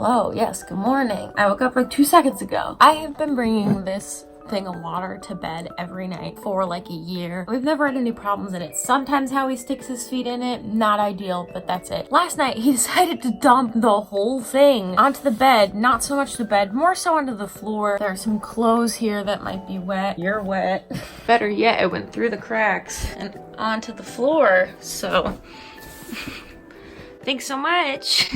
Hello, yes, good morning. I woke up like 2 seconds ago. I have been bringing this thing of water to bed every night for like a year. We've never had any problems in it. Sometimes Howie sticks his feet in it, not ideal, but that's it. Last night he decided to dump the whole thing onto the bed, not so much the bed, more so onto the floor. There are some clothes here that might be wet. You're wet. Better yet, it went through the cracks and onto the floor, so thanks so much.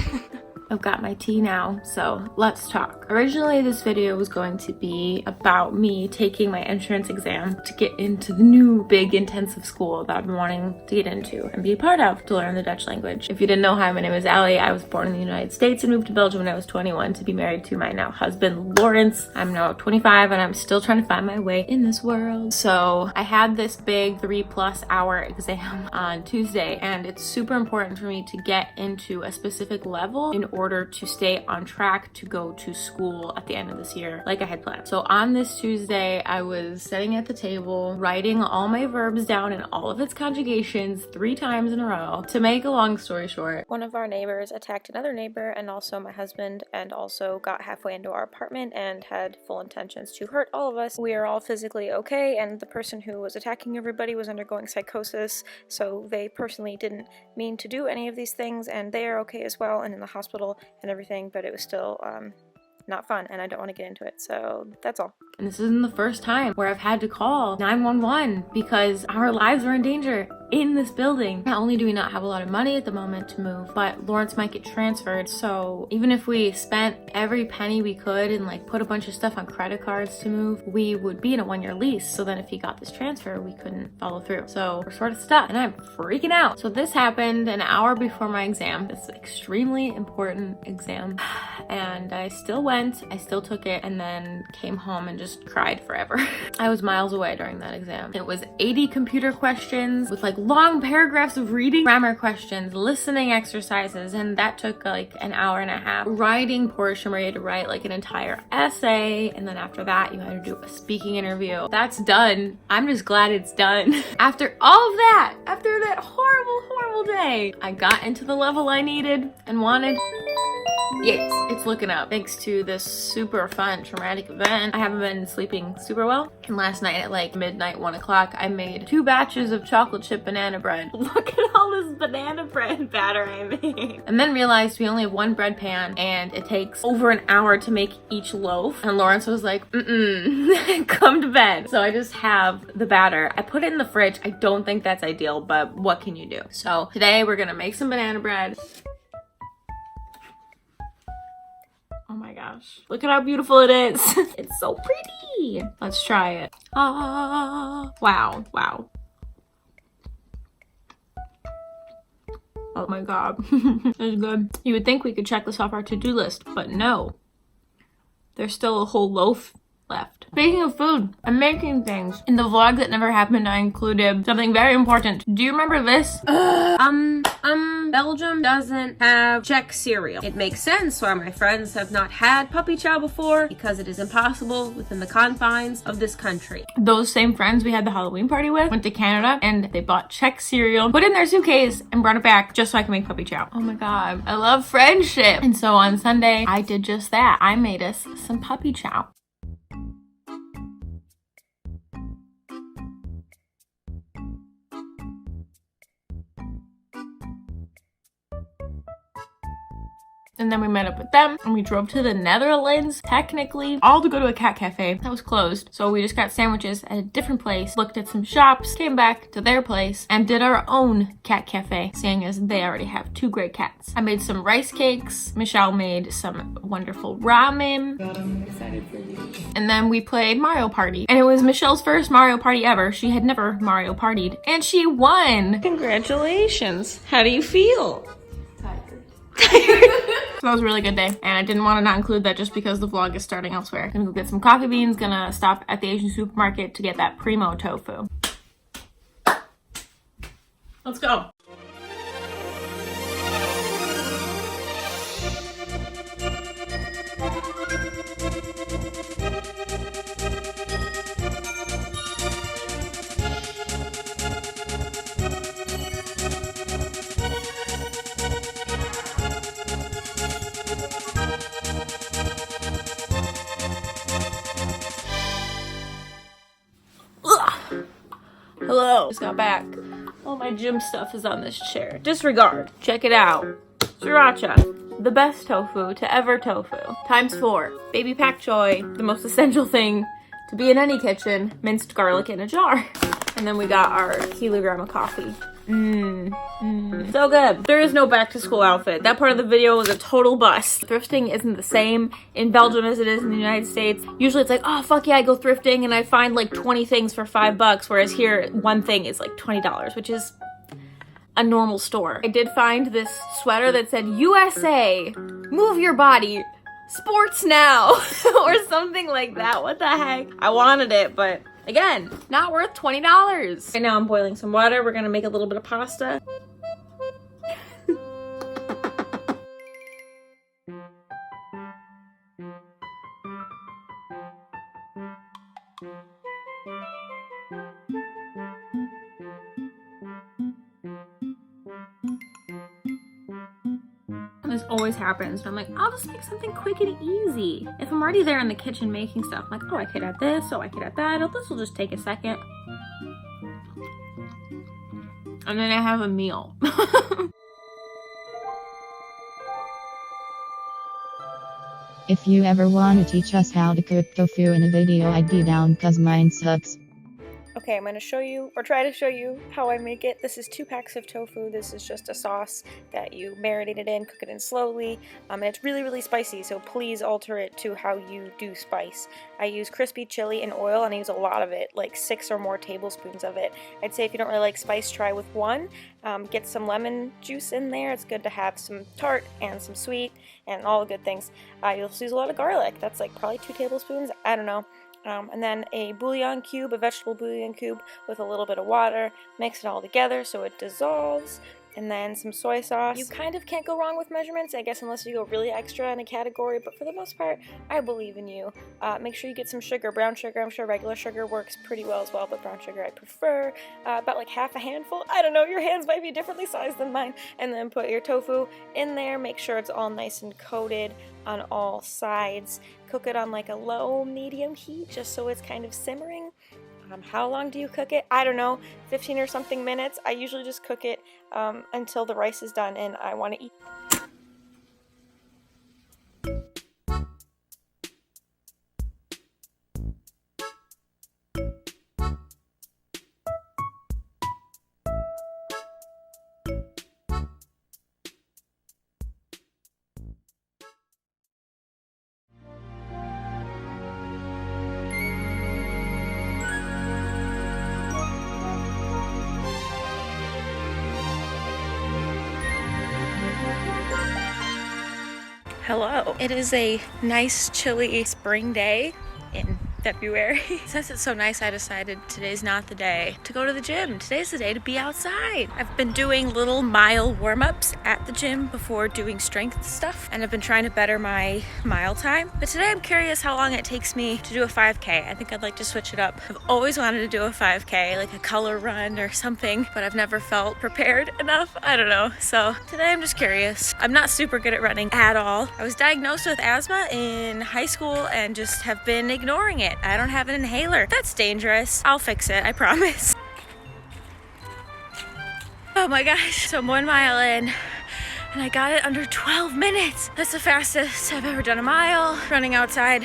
I've got my tea now, so let's talk. Originally, this video was going to be about me taking my entrance exam to get into the new big intensive school that I've been wanting to get into and be a part of to learn the Dutch language. If you didn't know, hi, my name is Allie. I was born in the United States and moved to Belgium when I was 21 to be married to my now husband, Lawrence. I'm now 25 and I'm still trying to find my way in this world. So I had this big 3+ hour exam on Tuesday, and it's super important for me to get into a specific level in order to stay on track to go to school at the end of this year like I had planned. So on this Tuesday, I was sitting at the table writing all my verbs down in all of its conjugations 3 times in a row. To make a long story short, one of our neighbors attacked another neighbor and also my husband, and also got halfway into our apartment and had full intentions to hurt all of us. We are all physically okay, and the person who was attacking everybody was undergoing psychosis, so they personally didn't mean to do any of these things, and they are okay as well and in the hospital and everything, but it was still not fun, and I don't want to get into it, so that's all. And this isn't the first time where I've had to call 911 because our lives are in danger in this building. Not only do we not have a lot of money at the moment to move, but Lawrence might get transferred, so even if we spent every penny we could and like put a bunch of stuff on credit cards to move, we would be in a 1-year lease, so then if he got this transfer, we couldn't follow through. So we're sort of stuck, and I'm freaking out. So this happened an hour before my exam, this extremely important exam, and I still went, I still took it, and then came home and just cried forever. I was miles away during that exam. It was 80 computer questions with like long paragraphs of reading, grammar questions, listening exercises, and that took like an hour and a half. Writing portion where you had to write like an entire essay, and then after that you had to do a speaking interview. That's done. I'm just glad it's done. After all of that, after that horrible day, I got into the level I needed and wanted. Yes, it's looking up. Thanks to this super fun traumatic event, I haven't been sleeping super well. And last night at like midnight, 1 o'clock, I made 2 batches of chocolate chip banana bread. Look at all this banana bread batter I made. And then realized we only have 1 bread pan and it takes over an hour to make each loaf. And Lawrence was like, come to bed. So I just have the batter. I put it in the fridge. I don't think that's ideal, but what can you do? So today we're gonna make some banana bread. Oh my gosh, look at how beautiful it is. It's so pretty. Let's try it. Wow. Oh my god, it's good. You would think we could check this off our to-do list, but no. There's still a whole loaf left. Speaking of food, I'm making things. In the vlog that never happened, I included something very important. Do you remember this? Belgium doesn't have Czech cereal. It makes sense why my friends have not had puppy chow before, because it is impossible within the confines of this country. Those same friends we had the Halloween party with went to Canada and they bought Czech cereal, put it in their suitcase, and brought it back just so I can make puppy chow. Oh my god, I love friendship. And so on Sunday, I did just that. I made us some puppy chow. And then we met up with them and we drove to the Netherlands, technically, all to go to a cat cafe that was closed. So we just got sandwiches at a different place, looked at some shops, came back to their place, and did our own cat cafe, seeing as they already have 2 great cats. I made some rice cakes. Michelle made some wonderful ramen. God, I'm excited for you. And then we played Mario Party. And it was Michelle's first Mario Party ever. She had never Mario Partied. And she won! Congratulations! How do you feel? Tired. So that was a really good day, and I didn't want to not include that just because the vlog is starting elsewhere. Gonna go get some coffee beans, gonna stop at the Asian supermarket to get that primo tofu. Let's go. out back. All my gym stuff is on this chair. Disregard. Check it out. Sriracha, the best tofu to ever tofu. ×4. Baby pak choi, the most essential thing to be in any kitchen. Minced garlic in a jar. And then we got our kilogram of coffee. So good. There is no back to school outfit. That part of the video was a total bust. Thrifting isn't the same in Belgium as it is in the United States. Usually it's like, oh fuck yeah, I go thrifting and I find like 20 things for $5, whereas here one thing is like $20, which is a normal store. I did find this sweater that said USA, move your body, sports now, or something like that. What the heck? I wanted it, but again, not worth $20. Right now I'm boiling some water. We're gonna make a little bit of pasta. This always happens, and I'm like, I'll just make something quick and easy. If I'm already there in the kitchen making stuff, I'm like, oh, I could add this, oh, I could add that, oh, this will just take a second. And then I have a meal. If you ever want to teach us how to cook tofu in a video, I'd be down cause mine sucks. Okay, I'm going to show you, or try to show you, how I make it. This is 2 packs of tofu. This is just a sauce that you marinate it in, cook it in slowly, and it's really, really spicy, so please alter it to how you do spice. I use crispy chili and oil, and I use a lot of it, like 6 or more tablespoons of it. I'd say if you don't really like spice, try with 1. Get some lemon juice in there. It's good to have some tart and some sweet and all the good things. You'll use a lot of garlic. That's like probably 2 tablespoons. I don't know. And then a bouillon cube, a vegetable bouillon cube with a little bit of water. Mix it all together so it dissolves. And then some soy sauce. You kind of can't go wrong with measurements, I guess, unless you go really extra in a category, but for the most part, I believe in you. Make sure you get some sugar, brown sugar. I'm sure regular sugar works pretty well as well, but brown sugar I prefer. About like half a handful. I don't know, your hands might be differently sized than mine. And then put your tofu in there. Make sure it's all nice and coated on all sides. Cook it on like a low medium heat just so it's kind of simmering. How long do you cook it? I don't know, 15 or something minutes. I usually just cook it until the rice is done and I want to eat. Hello. It is a nice chilly spring day in February. Since it's so nice, I decided today's not the day to go to the gym. Today's the day to be outside. I've been doing little mile warm-ups at the gym before doing strength stuff, and I've been trying to better my mile time. But today I'm curious how long it takes me to do a 5K. I think I'd like to switch it up. I've always wanted to do a 5K, like a color run or something, but I've never felt prepared enough. I don't know. So today I'm just curious. I'm not super good at running at all. I was diagnosed with asthma in high school and just have been ignoring it. I don't have an inhaler. That's dangerous. I'll fix it, I promise. Oh my gosh. So I'm 1 mile in and I got it under 12 minutes. That's the fastest I've ever done a mile. Running outside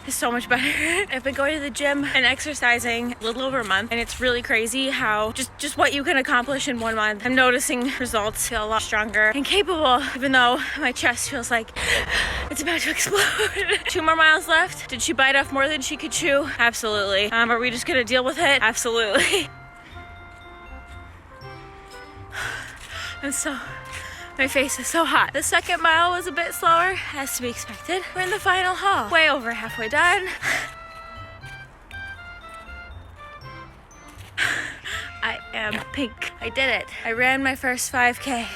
is so much better. I've been going to the gym and exercising a little over a month, and it's really crazy how just what you can accomplish in 1 month. I'm noticing results feel a lot stronger and capable, even though my chest feels like it's about to explode. 2 more miles left. Did she bite off more than she could chew? Absolutely. Are we just gonna deal with it? Absolutely. My face is so hot. The second mile was a bit slower, as to be expected. We're in the final haul. Way over halfway done. I am pink. I did it. I ran my first 5K.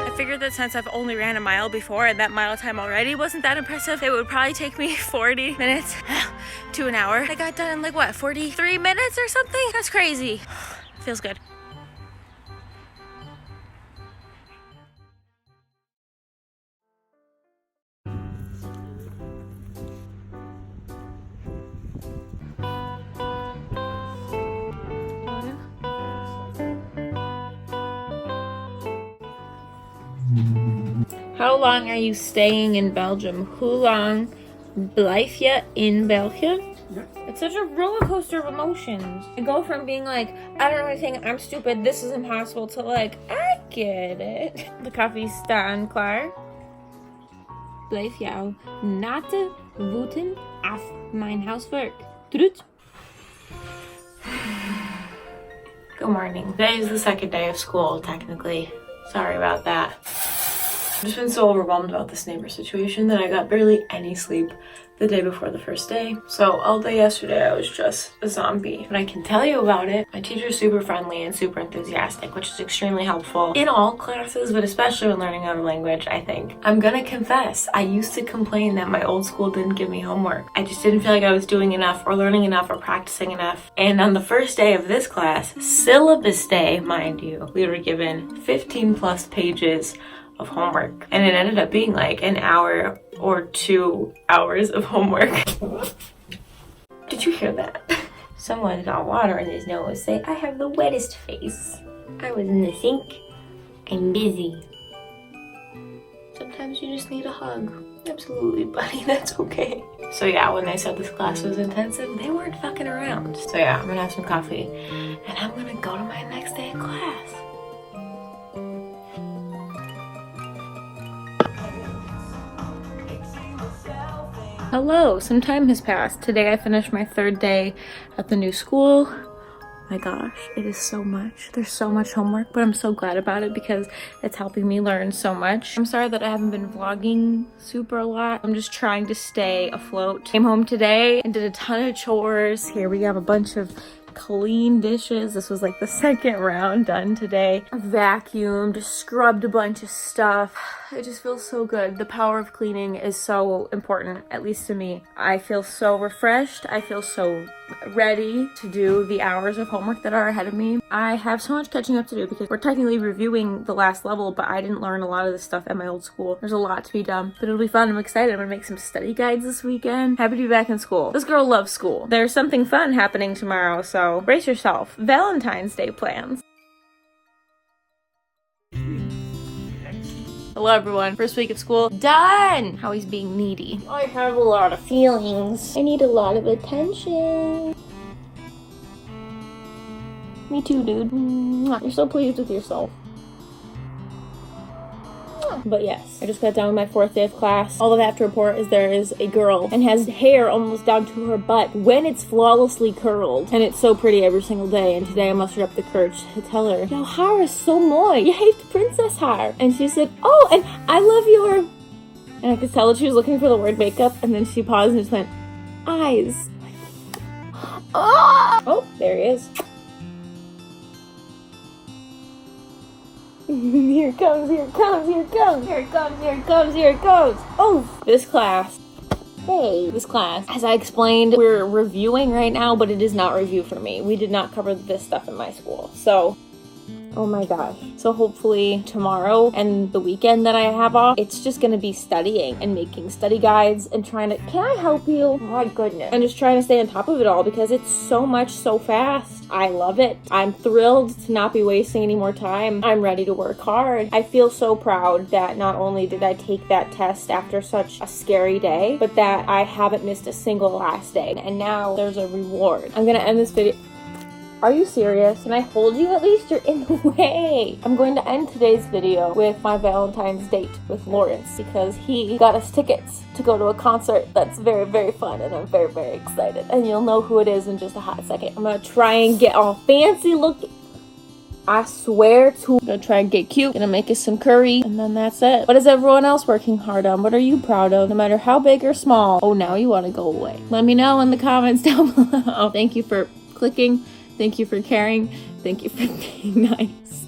I figured that since I've only ran a mile before and that mile time already wasn't that impressive, it would probably take me 40 minutes to an hour. I got done in like what, 43 minutes or something? That's crazy. Feels good. How long are you staying in Belgium? Hoe lang blijf je in België? Yep. It's such a roller coaster of emotions. I go from being like, I don't know anything, I'm stupid, this is impossible, to like, I get it. De koffie staan klaar. Blijf jouw natte voeten af mijn huiswerk. Trut. Good morning. Today is the second day of school, technically. Sorry about that. I've just been so overwhelmed about this neighbor situation that I got barely any sleep the day before the first day. So all day yesterday I was just a zombie. But I can tell you about it. My teacher's super friendly and super enthusiastic, which is extremely helpful in all classes, but especially when learning another language, I think. I'm gonna confess, I used to complain that my old school didn't give me homework. I just didn't feel like I was doing enough or learning enough or practicing enough. And on the first day of this class, syllabus day, mind you, we were given 15 plus pages of homework, and it ended up being like an hour or 2 hours of homework. Did you hear that? Someone got water in his nose. Say, I have the wettest face. I was in the sink. I'm busy. Sometimes you just need a hug. Absolutely, buddy, that's okay. So yeah, when they said this class was intensive, they weren't fucking around. So yeah, I'm gonna have some coffee and I'm gonna go to my next day of class. Hello, some time has passed. Today I finished my third day at the new school. My gosh, it is so much. There's so much homework, but I'm so glad about it because it's helping me learn so much. I'm sorry that I haven't been vlogging super a lot. I'm just trying to stay afloat. Came home today and did a ton of chores. Here we have a bunch of clean dishes. This was like the second round done today. Vacuumed, scrubbed a bunch of stuff. It just feels so good. The power of cleaning is so important, at least to me. I feel so refreshed. I feel so ready to do the hours of homework that are ahead of me. I have so much catching up to do because we're technically reviewing the last level, but I didn't learn a lot of this stuff at my old school. There's a lot to be done, but it'll be fun. I'm excited. I'm gonna make some study guides this weekend. Happy to be back in school. This girl loves school. There's something fun happening tomorrow, so brace yourself. Valentine's Day plans. Hello everyone, first week of school done! Howie's being needy. I have a lot of feelings. I need a lot of attention. Me too, dude. You're so pleased with yourself. But yes, I just got done with my fourth day of class. All that I have to report is there is a girl and has hair almost down to her butt when it's flawlessly curled. And it's so pretty every single day. And today I mustered up the courage to tell her, your hair is so mooi. You hate princess hair. And she said, oh, and I love your... And I could tell that she was looking for the word makeup. And then she paused and just went, eyes. Oh, there he is. Here it comes, here it comes, here it comes, here it comes, here it comes, here it comes. Oh, this class. Hey, this class. As I explained, we're reviewing right now, but it is not review for me. We did not cover this stuff in my school. So, oh my gosh. So hopefully tomorrow and the weekend that I have off, it's just gonna be studying and making study guides and trying to, can I help you? My goodness. And just trying to stay on top of it all because it's so much so fast. I love it. I'm thrilled to not be wasting any more time. I'm ready to work hard. I feel so proud that not only did I take that test after such a scary day, but that I haven't missed a single last day. And now there's a reward. I'm gonna end this video. Are you serious? Can I hold you at least? You're in the way. I'm going to end today's video with my Valentine's date with Lawrence because he got us tickets to go to a concert that's very, very fun and I'm very, very excited. And you'll know who it is in just a hot second. I'm gonna try and get all fancy looking. I swear to. I'm gonna try and get cute. Gonna make us some curry and then that's it. What is everyone else working hard on? What are you proud of? No matter how big or small. Oh, now you wanna go away. Let me know in the comments down below. Thank you for clicking. Thank you for caring. Thank you for being nice.